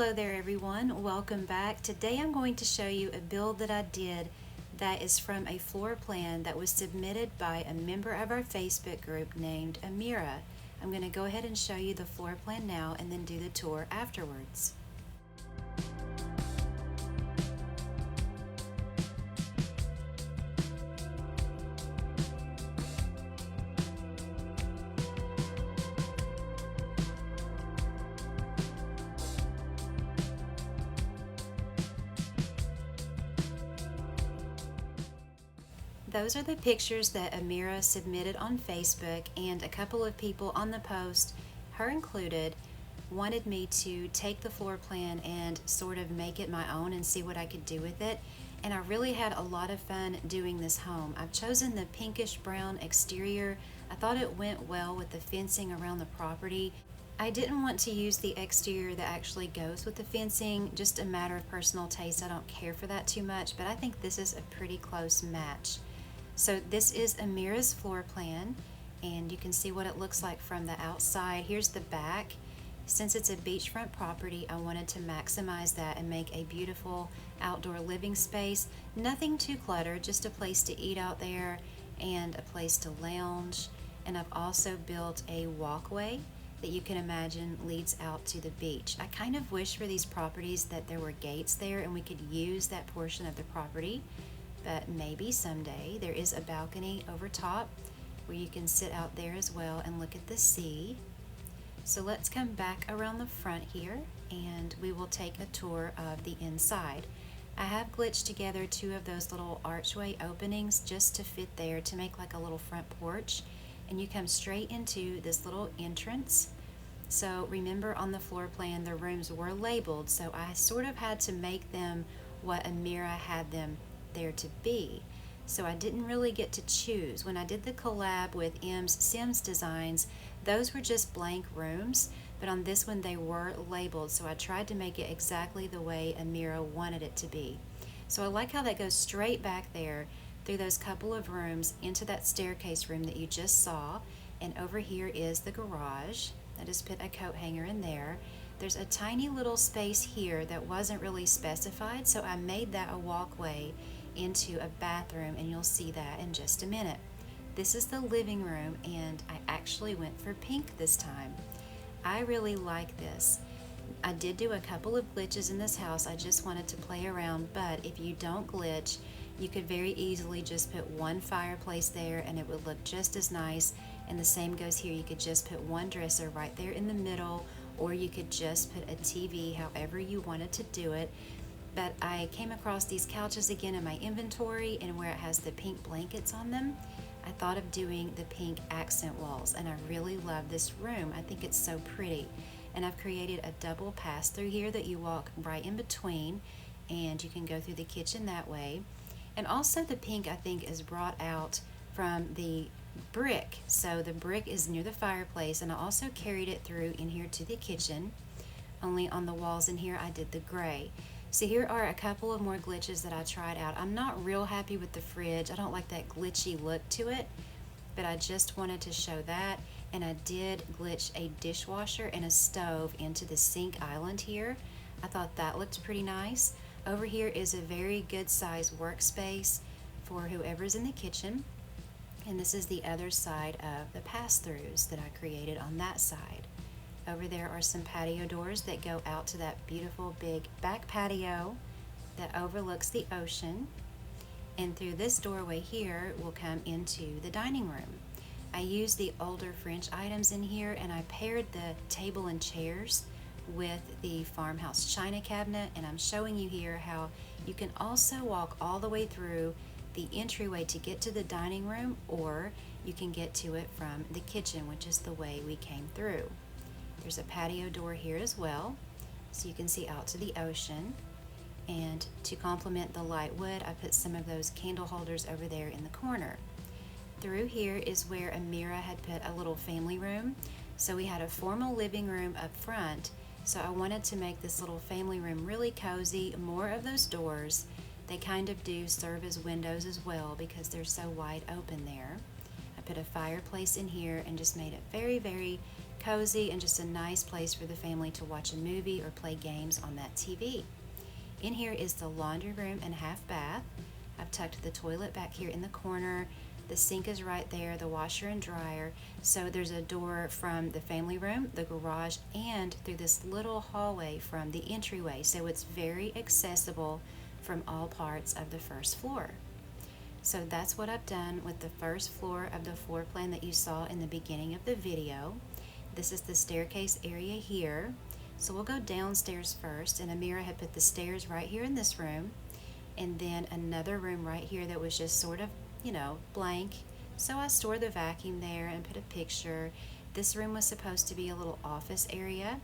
Hello there everyone, welcome back. Today I'm going to show you a build that I did that is from a floor plan that was submitted by a member of our Facebook group named Amira. I'm going to go ahead and show you the floor plan now and then do the tour afterwards. Those are the pictures that Amira submitted on Facebook, and a couple of people on the post, her included, wanted me to take the floor plan and sort of make it my own and see what I could do with it. And I really had a lot of fun doing this home. I've chosen the pinkish brown exterior. I thought it went well with the fencing around the property. I didn't want to use the exterior that actually goes with the fencing, just a matter of personal taste. I don't care for that too much, but I think this is a pretty close match. So this is Amira's floor plan, and you can see what it looks like from the outside. Here's the back. Since it's a beachfront property, I wanted to maximize that and make a beautiful outdoor living space. Nothing too cluttered, just a place to eat out there and a place to lounge. And I've also built a walkway that you can imagine leads out to the beach. I kind of wish for these properties that there were gates there and we could use that portion of the property. But maybe someday. There is a balcony over top where you can sit out there as well and look at the sea. So let's come back around the front here and we will take a tour of the inside. I have glitched together two of those little archway openings just to fit there to make like a little front porch, and you come straight into this little entrance. So remember, on the floor plan the rooms were labeled, so I sort of had to make them what Amira had them there to be. So I didn't really get to choose. When I did the collab with M's Sims Designs, those were just blank rooms, but on this one they were labeled, so I tried to make it exactly the way Amira wanted it to be. So I like how that goes straight back there through those couple of rooms into that staircase room that you just saw, and over here is the garage. I just put a coat hanger in there. There's a tiny little space here that wasn't really specified, so I made that a walkway into a bathroom, and you'll see that in just a minute. This is the living room, and I actually went for pink this time. I really like this. I did do a couple of glitches in this house. I just wanted to play around, but if you don't glitch, you could very easily just put one fireplace there and it would look just as nice. And the same goes here. You could just put one dresser right there in the middle, or you could just put a TV, however you wanted to do it. But I came across these couches again in my inventory, and where it has the pink blankets on them, I thought of doing the pink accent walls, and I really love this room. I think it's so pretty. And I've created a double pass through here that you walk right in between, and you can go through the kitchen that way. And also the pink, I think, is brought out from the brick. So the brick is near the fireplace, and I also carried it through in here to the kitchen. Only on the walls in here I did the gray. So here are a couple of more glitches that I tried out. I'm not real happy with the fridge. I don't like that glitchy look to it, but I just wanted to show that. And I did glitch a dishwasher and a stove into the sink island here. I thought that looked pretty nice. Over here is a very good size workspace for whoever's in the kitchen. And this is the other side of the pass-throughs that I created on that side. Over there are some patio doors that go out to that beautiful big back patio that overlooks the ocean. And through this doorway here, we'll come into the dining room. I used the older French items in here, and I paired the table and chairs with the farmhouse china cabinet, and I'm showing you here how you can also walk all the way through the entryway to get to the dining room, or you can get to it from the kitchen, which is the way we came through. There's a patio door here as well, so you can see out to the ocean. And to complement the light wood, I put some of those candle holders over there in the corner. Through here is where Amira had put a little family room. So we had a formal living room up front, so I wanted to make this little family room really cozy. More of those doors, they kind of do serve as windows as well because they're so wide open there. I put a fireplace in here and just made it very, very cozy and just a nice place for the family to watch a movie or play games on that TV. In here is the laundry room and half bath. I've tucked the toilet back here in the corner. The sink is right there, the washer and dryer. So there's a door from the family room, the garage, and through this little hallway from the entryway. So it's very accessible from all parts of the first floor. So that's what I've done with the first floor of the floor plan that you saw in the beginning of the video. This is the staircase area here. So we'll go downstairs first, and Amira had put the stairs right here in this room, and then another room right here that was just sort of, blank. So I stored the vacuum there and put a picture. This room was supposed to be a little office area.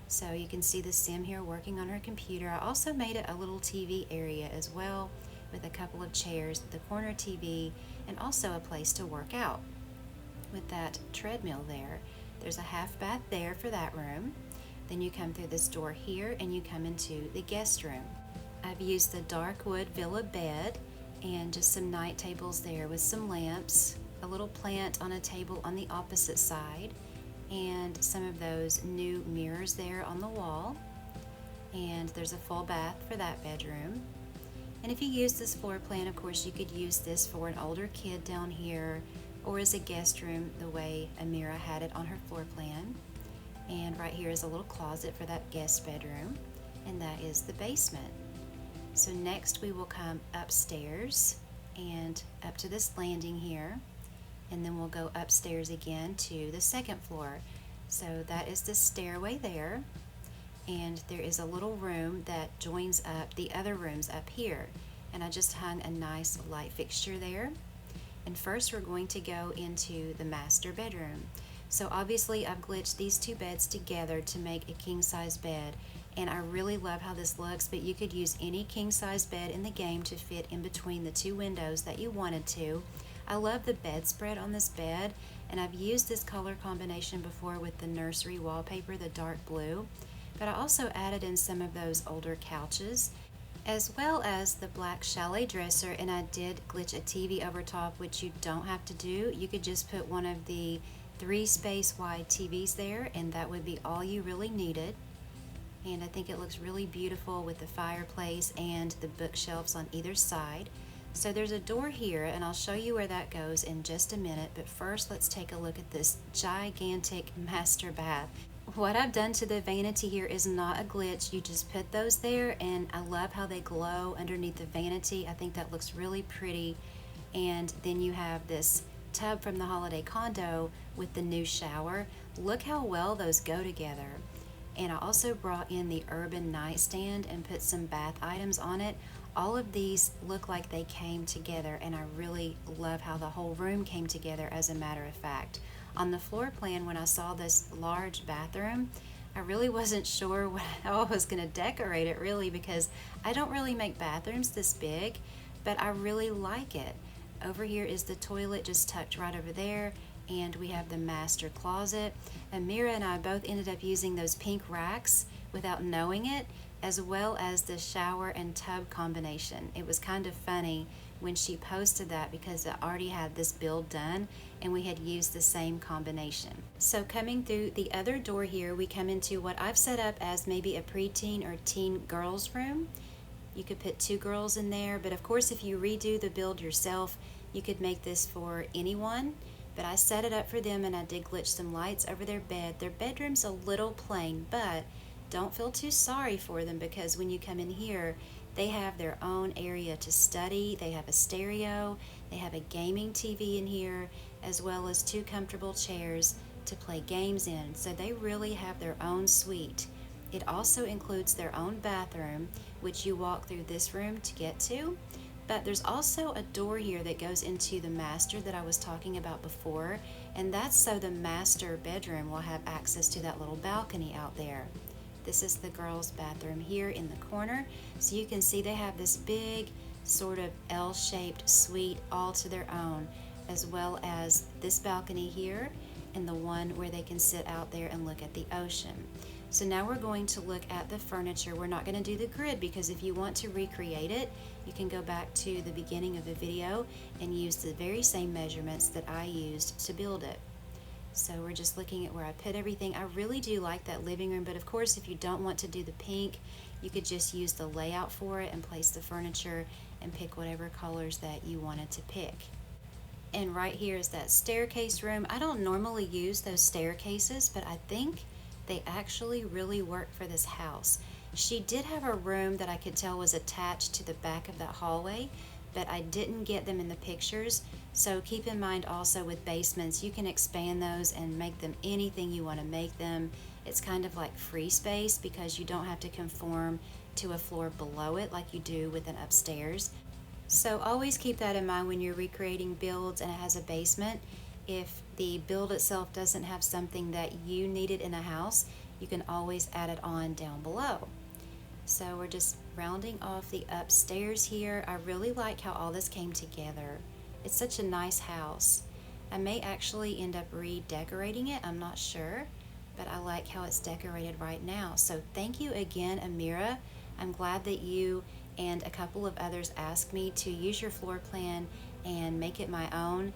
So you can see the Sim here working on her computer. I also made it a little TV area as well, with a couple of chairs, the corner TV, and also a place to work out with that treadmill there. There's a half bath there for that room. Then you come through this door here and you come into the guest room. I've used the dark wood villa bed and just some night tables there with some lamps, a little plant on a table on the opposite side, and some of those new mirrors there on the wall. And there's a full bath for that bedroom. And if you use this floor plan, of course, you could use this for an older kid down here or as a guest room the way Amira had it on her floor plan. And right here is a little closet for that guest bedroom, and that is the basement. So next we will come upstairs and up to this landing here, and then we'll go upstairs again to the second floor. So that is the stairway there, and there is a little room that joins up the other rooms up here, and I just hung a nice light fixture there. And first we're going to go into the master bedroom. So obviously I've glitched these two beds together to make a king-size bed, and I really love how this looks, but you could use any king-size bed in the game to fit in between the two windows that you wanted to. I love the bedspread on this bed, and I've used this color combination before with the nursery wallpaper, the dark blue, but I also added in some of those older couches, as well as the black chalet dresser, and I did glitch a TV over top, which you don't have to do. You could just put one of the 3 space wide TVs there, and that would be all you really needed. And I think it looks really beautiful with the fireplace and the bookshelves on either side. So there's a door here, and I'll show you where that goes in just a minute, but first let's take a look at this gigantic master bath. What I've done to the vanity here is not a glitch. You just put those there, and I love how they glow underneath the vanity. I think that looks really pretty. And then you have this tub from the holiday condo with the new shower. Look how well those go together. And I also brought in the urban nightstand and put some bath items on it. All of these look like they came together, and I really love how the whole room came together, as a matter of fact. On the floor plan, when I saw this large bathroom, I really wasn't sure how I was going to decorate it, really, because I don't really make bathrooms this big, but I really like it. Over here is the toilet just tucked right over there, and we have the master closet. Amira and I both ended up using those pink racks without knowing it, as well as the shower and tub combination. It was kind of funny when she posted that because I already had this build done and we had used the same combination. So coming through the other door here, we come into what I've set up as maybe a preteen or teen girls room. You could put 2 girls in there, but of course if you redo the build yourself, you could make this for anyone. But I set it up for them, and I did glitch some lights over their bed. Their bedroom's a little plain, but don't feel too sorry for them, because when you come in here, they have their own area to study. They have a stereo, they have a gaming TV in here, as well as 2 comfortable chairs to play games in. So they really have their own suite. It also includes their own bathroom, which you walk through this room to get to. But there's also a door here that goes into the master that I was talking about before, and that's so the master bedroom will have access to that little balcony out there. This is the girls' bathroom here in the corner, so you can see they have this big sort of L-shaped suite all to their own, as well as this balcony here and the one where they can sit out there and look at the ocean. So now we're going to look at the furniture. We're not going to do the grid, because if you want to recreate it, you can go back to the beginning of the video and use the very same measurements that I used to build it. So we're just looking at where I put everything. I really do like that living room, but of course if you don't want to do the pink, you could just use the layout for it and place the furniture and pick whatever colors that you wanted to pick. And right here is that staircase room. I don't normally use those staircases, but I think they actually really work for this house. She did have a room that I could tell was attached to the back of that hallway, but I didn't get them in the pictures. So keep in mind also with basements, you can expand those and make them anything you want to make them. It's kind of like free space because you don't have to conform to a floor below it like you do with an upstairs. So always keep that in mind when you're recreating builds and it has a basement. If the build itself doesn't have something that you needed in a house, you can always add it on down below. So we're just rounding off the upstairs here. I really like how all this came together. It's such a nice house. I may actually end up redecorating it, I'm not sure, but I like how it's decorated right now. So thank you again, Amira. I'm glad that you and a couple of others asked me to use your floor plan and make it my own.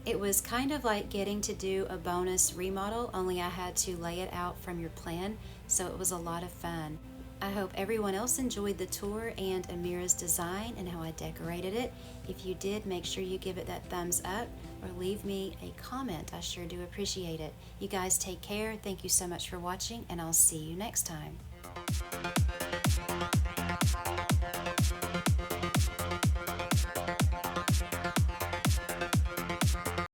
It was kind of like getting to do a bonus remodel, only I had to lay it out from your plan, so it was a lot of fun. I hope everyone else enjoyed the tour and Amira's design and how I decorated it. If you did, make sure you give it that thumbs up or leave me a comment. I sure do appreciate it. You guys take care. Thank you so much for watching, and I'll see you next time.